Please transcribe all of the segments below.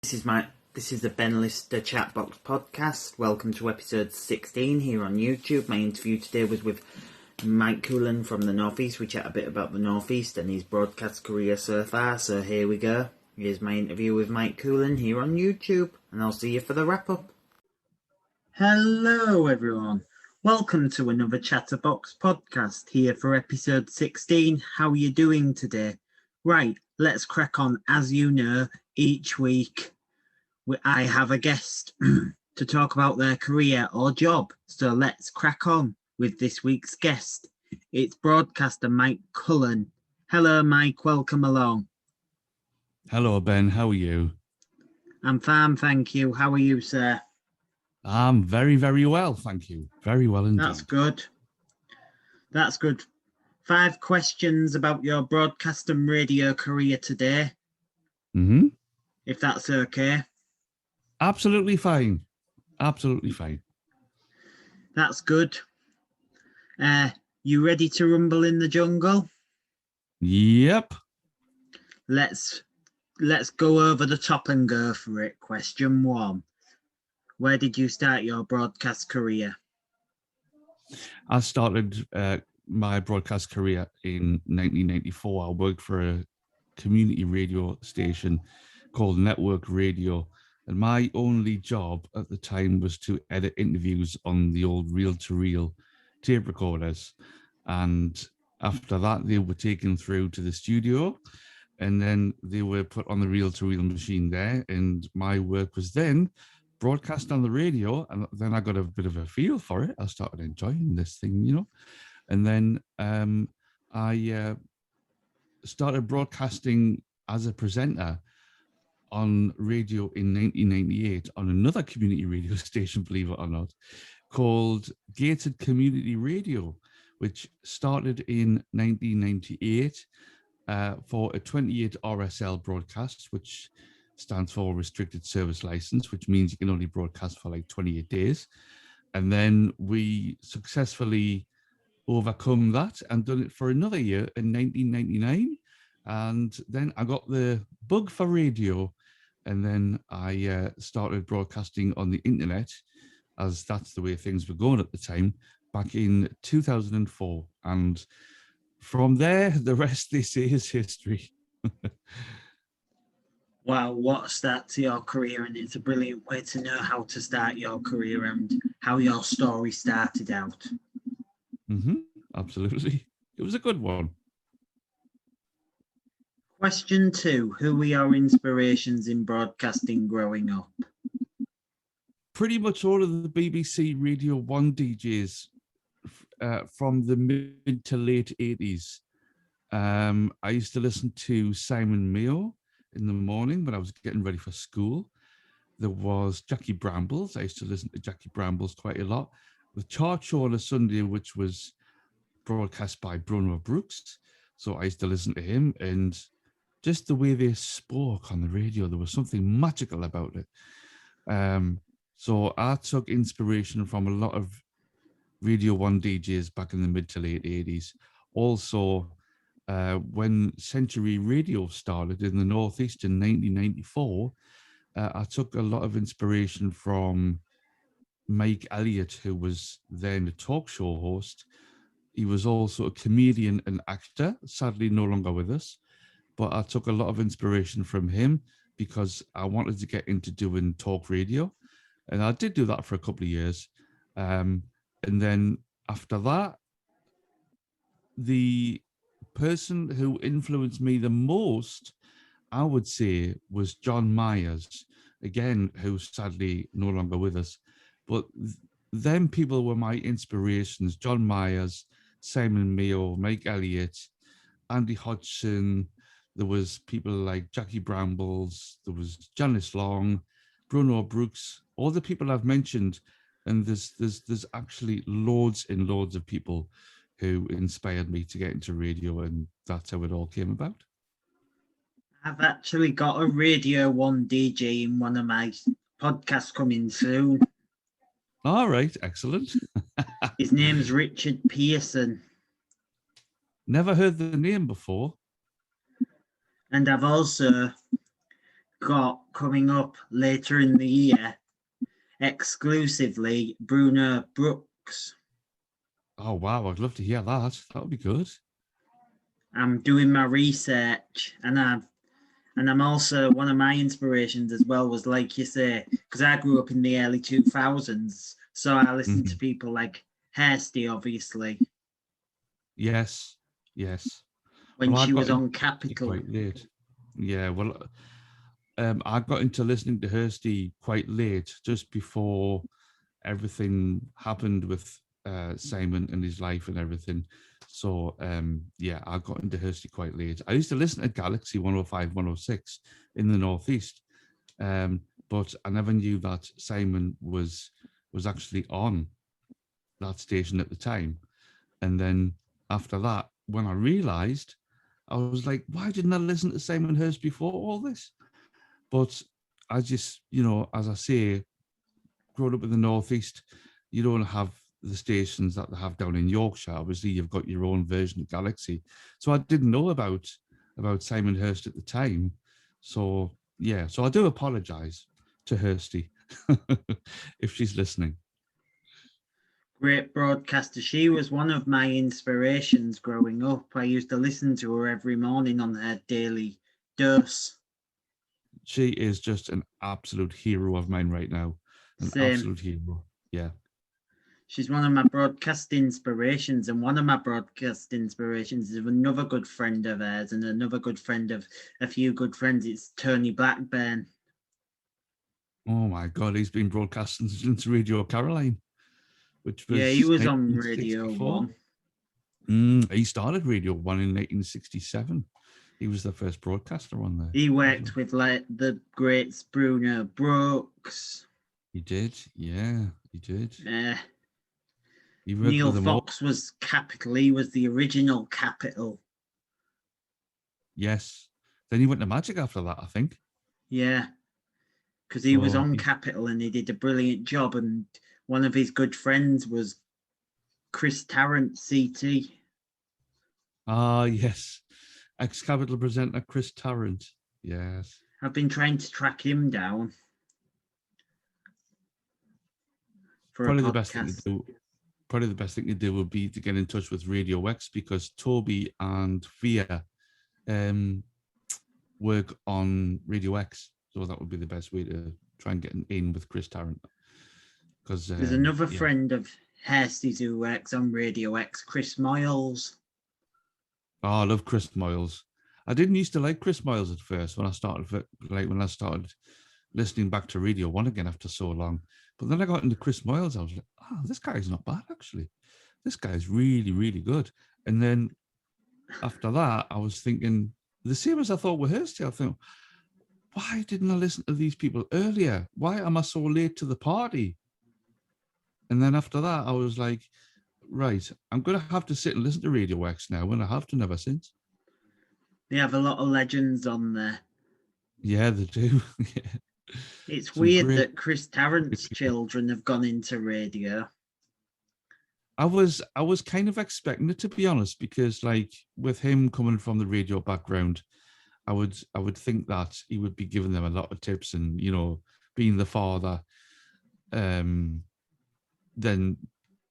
This is the Ben Lister Chatbox podcast. Welcome to episode 16 here on YouTube. My interview today was with Mike Cullen from the Northeast. We chat a bit about the Northeast and his broadcast career so far. So here we go. Here's my interview with Mike Cullen here on YouTube, and I'll see you for the wrap up. Hello everyone. Welcome to another Chatterbox podcast here for episode 16. How are you doing today? Right, let's crack on. As you know, each week I have a guest to talk about their career or job. So let's crack on with this week's guest. It's broadcaster Mike Cullen. Hello, Mike. Welcome along. Hello, Ben. How are you? I'm fine, thank you. How are you, sir? I'm very, very well, thank you. Very well indeed. That's good. That's good. 5 questions about your broadcast and radio career today. If that's okay. Absolutely fine. Absolutely fine. That's good. You ready to rumble in the jungle? Yep. Let's go over the top and go for it. Question 1. Where did you start your broadcast career? I started my broadcast career in 1994. I worked for a community radio station called Network Radio. And my only job at the time was to edit interviews on the old reel-to-reel tape recorders. And after that, they were taken through to the studio, and then they were put on the reel-to-reel machine there. And my work was then broadcast on the radio. And then I got a bit of a feel for it. I started enjoying this thing, you know. And then I started broadcasting as a presenter on radio in 1998 on another community radio station, believe it or not, called Gated Community Radio, which started in 1998 for a 28 RSL broadcast, which stands for Restricted Service License, which means you can only broadcast for like 28 days. And then we successfully overcome that and done it for another year in 1999. And then I got the bug for radio, and then I started broadcasting on the internet, as that's the way things were going at the time, back in 2004. And from there, the rest, they say, is history. Wow, what a start to your career, and it's a brilliant way to know how to start your career and how your story started out. Absolutely. It was a good one. Question 2. Who were your inspirations in broadcasting growing up? Pretty much all of the BBC Radio 1 DJs from the mid to late 80s. I used to listen to Simon Mayo in the morning when I was getting ready for school. There was Jackie Brambles. I used to listen to Jackie Brambles quite a lot. The Chart Show on a Sunday, which was broadcast by Bruno Brooks. So I used to listen to him, and just the way they spoke on the radio, there was something magical about it. So I took inspiration from a lot of Radio 1 DJs back in the mid to late 80s. Also, when Century Radio started in the Northeast in 1994, I took a lot of inspiration from Mike Elliott, who was then a talk show host. He was also a comedian and actor, sadly no longer with us. But I took a lot of inspiration from him because I wanted to get into doing talk radio. And I did do that for a couple of years. And then after that, the person who influenced me the most, I would say, was John Myers, again, who's sadly no longer with us. But them people were my inspirations: John Myers, Simon Mayo, Mike Elliott, Andy Hodgson. There was people like Jackie Brambles, there was Janice Long, Bruno Brooks, all the people I've mentioned. And there's actually loads and loads of people who inspired me to get into radio, and that's how it all came about. I've actually got a Radio 1 DJ in one of my podcasts coming soon. All right, excellent. His name's Richard Pearson. Never heard the name before. And I've also got coming up later in the year exclusively Bruno Brooks. Oh wow, I'd love to hear that. That would be good. I'm doing my research, and I'm also, one of my inspirations as well was, like you say, because I grew up in the early 2000s, so I listened to Mhm. people like Hairsty, obviously, Yes, yes. when Well, I she got was into on Hursty Capital. quite late. Yeah, well, I got into listening to Hursty quite late, just before everything happened with Simon and his life and everything. So yeah, I got into Hursty quite late. I used to listen to Galaxy 105, 106 in the Northeast, but I never knew that Simon was actually on that station at the time. And then after that, when I realised, I was like, why didn't I listen to Simon Hurst before all this? But I just, as I say, growing up in the Northeast, you don't have the stations that they have down in Yorkshire. Obviously, you've got your own version of Galaxy. So I didn't know about Simon Hurst at the time. So yeah, so I do apologise to Hursty if she's listening. Great broadcaster. She was one of my inspirations growing up. I used to listen to her every morning on her daily dose. She is just an absolute hero of mine right now. An Same. absolute hero. Yeah. She's one of my broadcast inspirations, and one of my broadcast inspirations is another good friend of hers, and another good friend of a few good friends. It's Tony Blackburn. Oh my God, he's been broadcasting since Radio Caroline, which Yeah, he was was on Radio 1964. 1. He started Radio 1 in 1967. He was the first broadcaster on there. He worked with like the greats Bruno Brooks. He did, yeah, he did. Uh, He worked Neil with them all. Fox was Capital. He was the original Capital. Yes. Then he went to Magic after that, I think. Yeah, because he was So, on Capital and he did a brilliant job. And one of his good friends was Chris Tarrant, CT. yes. Ex-Capital presenter Chris Tarrant. Yes. I've been trying to track him down for a Probably the best thing to podcast. do. Probably the best thing to do would be to get in touch with Radio X, because Toby and Via work on Radio X. So that would be the best way to try and get in with Chris Tarrant. Because There's another friend of Hursty's who works on Radio X, Chris Miles. Oh, I love Chris Miles. I didn't used to like Chris Miles at first when I started listening back to Radio 1 again after so long. But then I got into Chris Miles. I was like, oh, this guy's not bad, actually. This guy's really, really good. And then after that, I was thinking, the same as I thought with Hursty, I thought, why didn't I listen to these people earlier? Why am I so late to the party? And then after that, I was like, right, I'm going to have to sit and listen to Radio X now, and I have done ever since. They have a lot of legends on there. Yeah, they do. It's Some weird great that Chris Tarrant's people. children have gone into radio. I was kind of expecting it, to be honest, because like with him coming from the radio background, I would think that he would be giving them a lot of tips, and being the father, then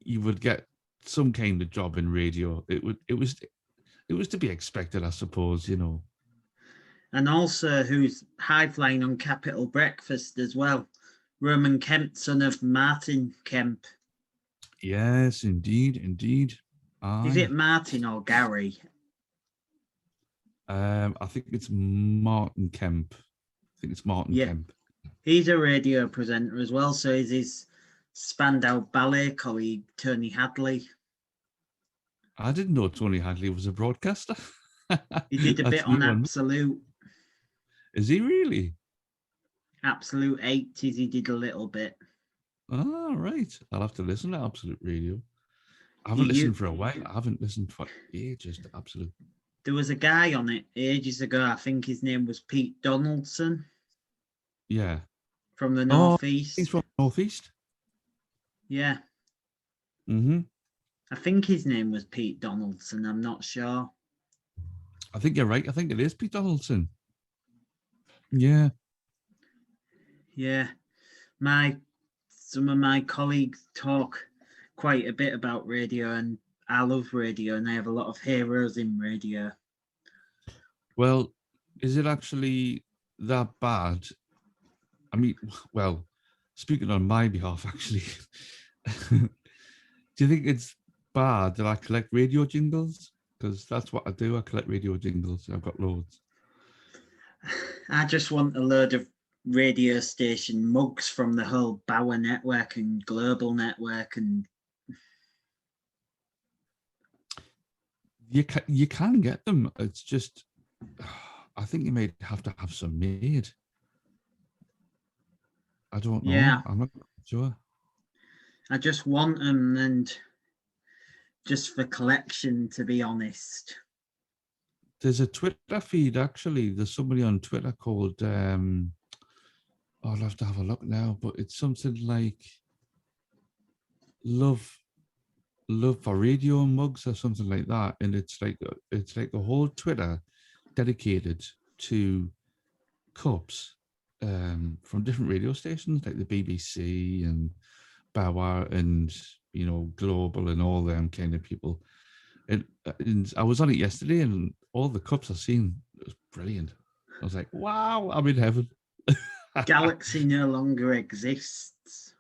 you would get some kind of job in radio. It was to be expected, I suppose. And also who's high flying on Capital Breakfast as well. Roman Kemp, son of Martin Kemp. Yes, indeed. Is it Aye. Martin or Gary? I think it's Martin Kemp. Kemp. He's a radio presenter as well. So is his Spandau Ballet colleague, Tony Hadley. I didn't know Tony Hadley was a broadcaster. He did a bit on new one. Absolute. Is he really? Absolute 80s, he did a little bit. Ah, right. I'll have to listen to Absolute Radio. I haven't listened for a while. I haven't listened for ages to Absolute. There was a guy on it ages ago. I think his name was Pete Donaldson. Yeah. From the Northeast. He's from the Northeast? Yeah. Mm-hmm. I think his name was Pete Donaldson. I'm not sure. I think you're right. I think it is Pete Donaldson. Yeah. Yeah, some of my colleagues talk quite a bit about radio, and I love radio, and I have a lot of heroes in radio. Well, is it actually that bad? I mean, well, speaking on my behalf, actually, do you think it's bad that I collect radio jingles? Because that's what I do. I collect radio jingles. I've got loads. I just want a load of radio station mugs from the whole Bauer network and global network, and You can get them. It's just, I think you may have to have some made. I don't know. yeah, I'm not sure. I just want them, and just for collection, to be honest. There's a Twitter feed, actually. There's somebody on Twitter called, I'll have to have a look now, but it's something like love for radio mugs or something like that. And it's like a whole Twitter dedicated to cups from different radio stations like the BBC and Bauer and, you know, Global and all them kind of people. And I was on it yesterday, and all the cups I've seen, it was brilliant. I was like, wow, I'm in heaven. Galaxy no longer exists.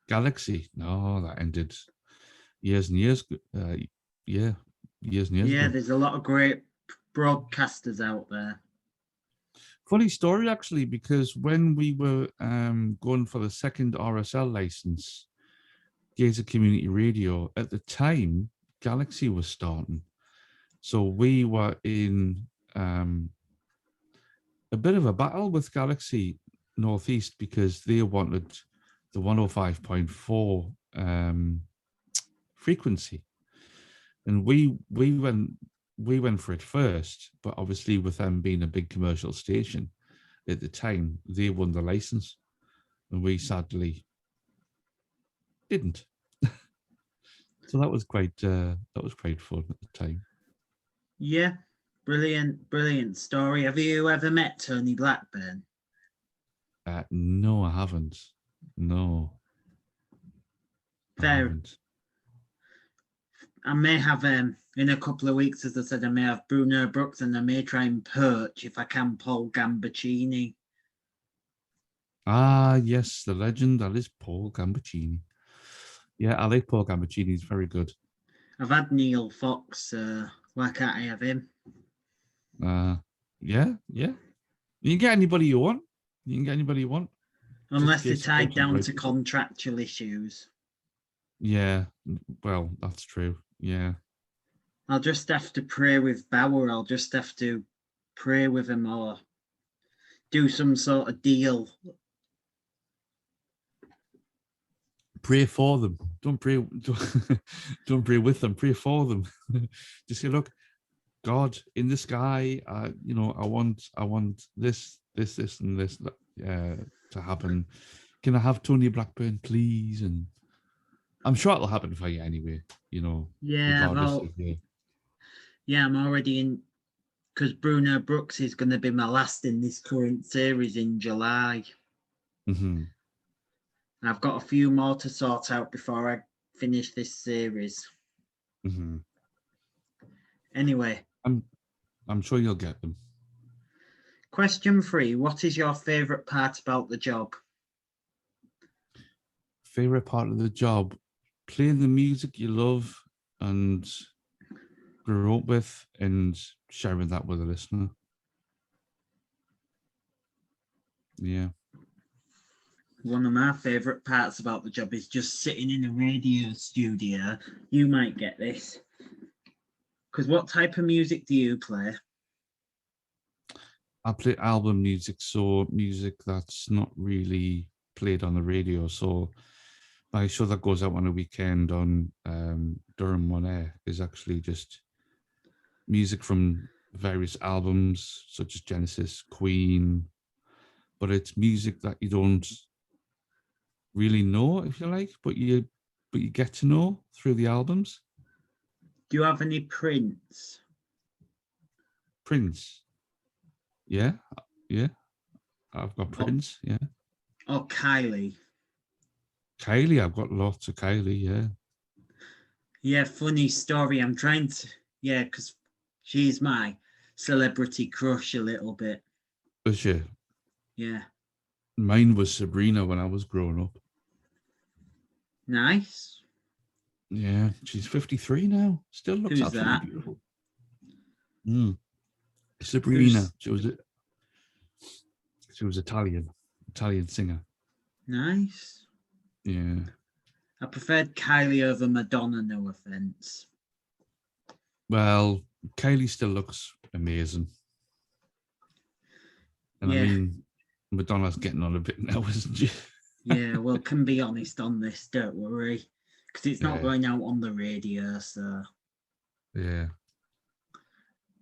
Galaxy? No, that ended years and years. Years and years Yeah, ago. there's a lot of great broadcasters out there. Funny story, actually, because when we were going for the second RSL license, Gazer Community Radio, at the time, Galaxy was starting. So we were in a bit of a battle with Galaxy Northeast because they wanted the 105.4 frequency. And we went for it first, but obviously with them being a big commercial station at the time, they won the license, and we sadly didn't. So that was quite fun at the time. Yeah, brilliant story. Have you ever met Tony Blackburn? No, I haven't. No. Fair. I may have in a couple of weeks, as I said, I may have Bruno Brooks, and I may try and perch, if I can, Paul Gambaccini. Ah, yes, the legend that is Paul Gambaccini. Yeah, I like Paul Gambaccini. He's very good. I've had Neil Fox, why can't I have him? Yeah. You can get anybody you want. Unless they're tied down to contractual issues. Yeah, well, that's true. Yeah. I'll just have to pray with Bauer. I'll just have to pray with him or do some sort of deal. Pray for them. Don't pray with them. Pray for them. Just say, look, God in the sky. I want this, and this to happen. Can I have Tony Blackburn, please? And I'm sure it'll happen for you anyway. You know. Yeah, I'm already in, because Bruno Brooks is going to be my last in this current series in July. Mm-hmm. I've got a few more to sort out before I finish this series. Mm-hmm. Anyway. I'm sure you'll get them. Question 3. What is your favourite part about the job? Favourite part of the job? Playing the music you love and grew up with and sharing that with a listener. Yeah. One of my favourite parts about the job is just sitting in a radio studio. You might get this. Because what type of music do you play? I play album music, so music that's not really played on the radio. So my show that goes out on a weekend on Durham One Air is actually just music from various albums, such as Genesis, Queen, but it's music that you don't really know, if you like, but you get to know through the albums. Do you have any Prince? Prince? Yeah. I've got Prince. Yeah. or Kylie? Kylie, I've got lots of Kylie, yeah. Yeah, funny story. I'm trying to, yeah, because she's my celebrity crush a little bit. Was she? Yeah, Mine was Sabrina when I was growing up. nice. Yeah, she's 53 now. Still looks Who's absolutely that? beautiful. Mm. Sabrina. Who's She was Italian singer. nice? Yeah. I preferred Kylie over Madonna, no offense. Well, Kylie still looks amazing. And I Yeah, mean, Madonna's getting on a bit now, isn't she? yeah, well, can be honest on this, don't worry. Because it's not Yeah. going out on the radio, so. Yeah.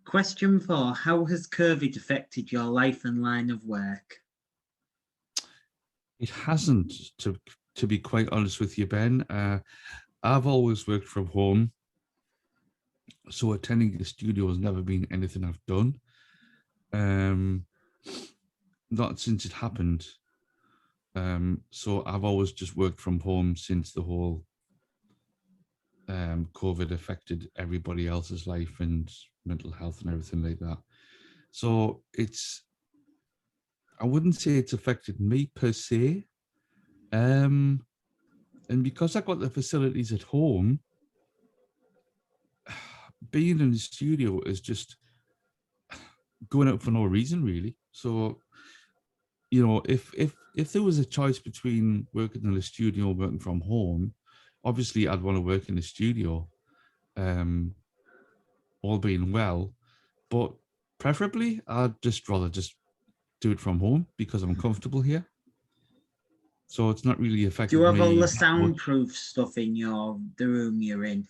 Question 4. How has COVID affected your life and line of work? It hasn't, to be quite honest with you, Ben. I've always worked from home, so attending the studio has never been anything I've done. Not since it happened. So I've always just worked from home since the whole COVID affected everybody else's life and mental health and everything like that. So I wouldn't say it's affected me per se. And because I got the facilities at home, being in the studio is just going out for no reason, really. So, if there was a choice between working in the studio or working from home, obviously I'd want to work in the studio, all being well. But preferably, I'd just rather just do it from home because I'm comfortable here. So it's not really Do you affected have all the me that much. soundproof stuff in the room you're in?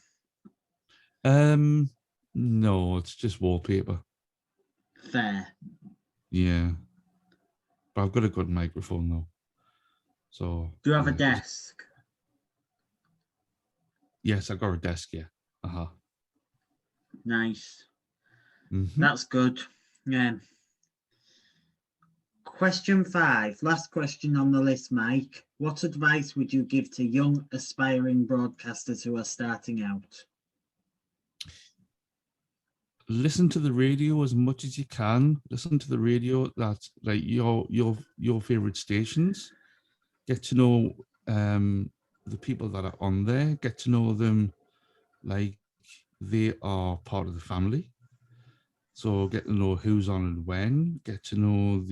No, it's just wallpaper. Fair. Yeah, but I've got a good microphone though. So Do you have a yeah, desk? yes, I got a desk. Yeah. Uh-huh. Nice. Mm-hmm. That's good. Yeah. Question 5. Last question on the list, Mike. What advice would you give to young aspiring broadcasters who are starting out? Listen to the radio as much as you can. Listen to the radio that's like your favorite stations. Get to know the people that are on there. Get to know them like they are part of the family. So get to know who's on and when. Get to know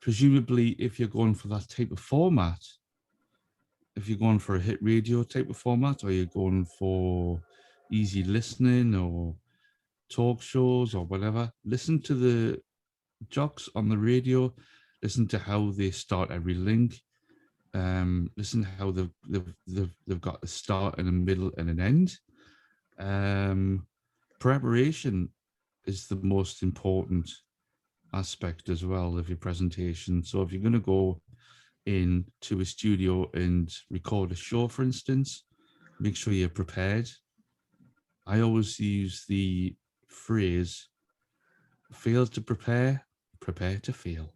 presumably if you're going for that type of format, if you're going for a hit radio type of format, or you're going for easy listening or talk shows or whatever, listen to the jocks on the radio, listen to how they start every link, listen to how they've got a start and a middle and an end. Preparation is the most important aspect as well of your presentation. So if you're going to go into a studio and record a show, for instance, make sure you're prepared. I always use the phrase, fail to prepare, prepare to fail.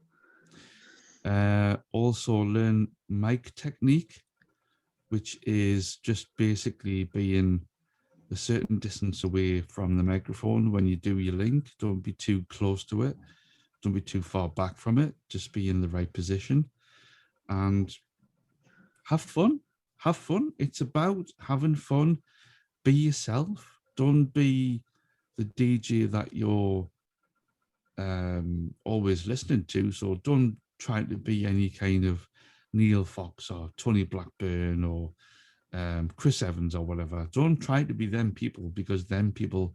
Also learn mic technique, which is just basically being a certain distance away from the microphone when you do your link. Don't be too close to it. Don't be too far back from it. Just be in the right position and have fun. Have fun. It's about having fun. Be yourself. Don't be the DJ that you're always listening to. So don't try to be any kind of Neil Fox or Tony Blackburn or Chris Evans or whatever. Don't try to be them people because them people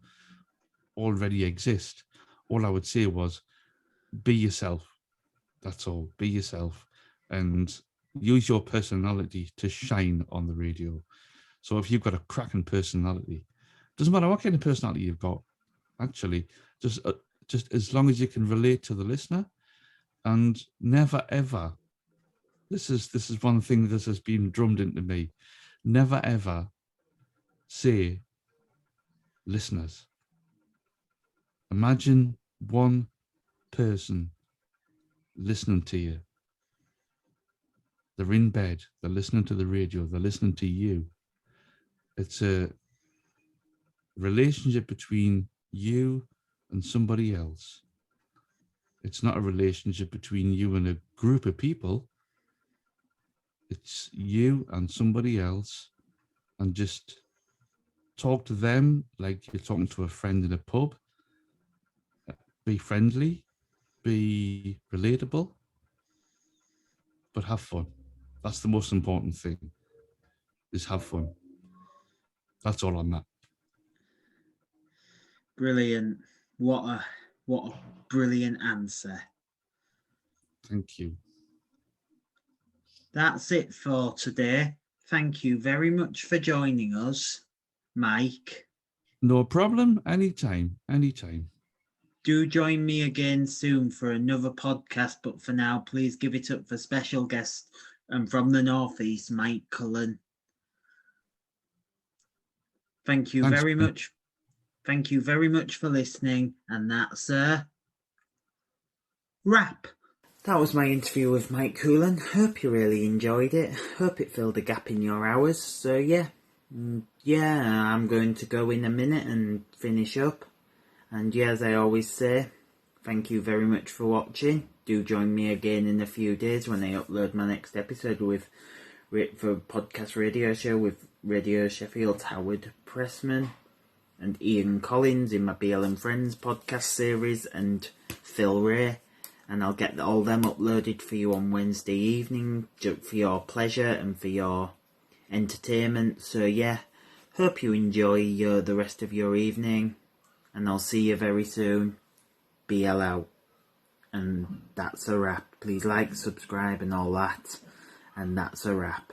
already exist. All I would say was be yourself. That's all. Be yourself and use your personality to shine on the radio. So if you've got a cracking personality, doesn't matter what kind of personality you've got, actually, just as long as you can relate to the listener, and never ever. This is one thing that has been drummed into me. Never ever say listeners. Imagine one person listening to you. They're in bed, they're listening to the radio, they're listening to you. It's a relationship between you and somebody else. It's not a relationship between you and a group of people. It's you and somebody else, and just talk to them like you're talking to a friend in a pub. Be friendly, be relatable, but have fun. That's the most important thing, is have fun. That's all on that. Brilliant. What a brilliant answer. Thank you. That's it for today. Thank you very much for joining us, Mike. No problem. Anytime. Do join me again soon for another podcast, but for now, please give it up for special guest from the Northeast, Mike Cullen. Thanks very much. Thank you very much for listening, and that's a wrap. That was my interview with Mike Cullen. Hope you really enjoyed it. Hope it filled a gap in your hours. So yeah, I'm going to go in a minute and finish up. And yeah, as I always say, thank you very much for watching. Do join me again in a few days when I upload my next episode for podcast radio show with Radio Sheffield's Howard Pressman and Ian Collins in my BL & Friends podcast series, and Phil Ray. And I'll get all them uploaded for you on Wednesday evening for your pleasure and for your entertainment. So yeah, hope you enjoy the rest of your evening, and I'll see you very soon. BL out. And that's a wrap. Please like, subscribe and all that. And that's a wrap.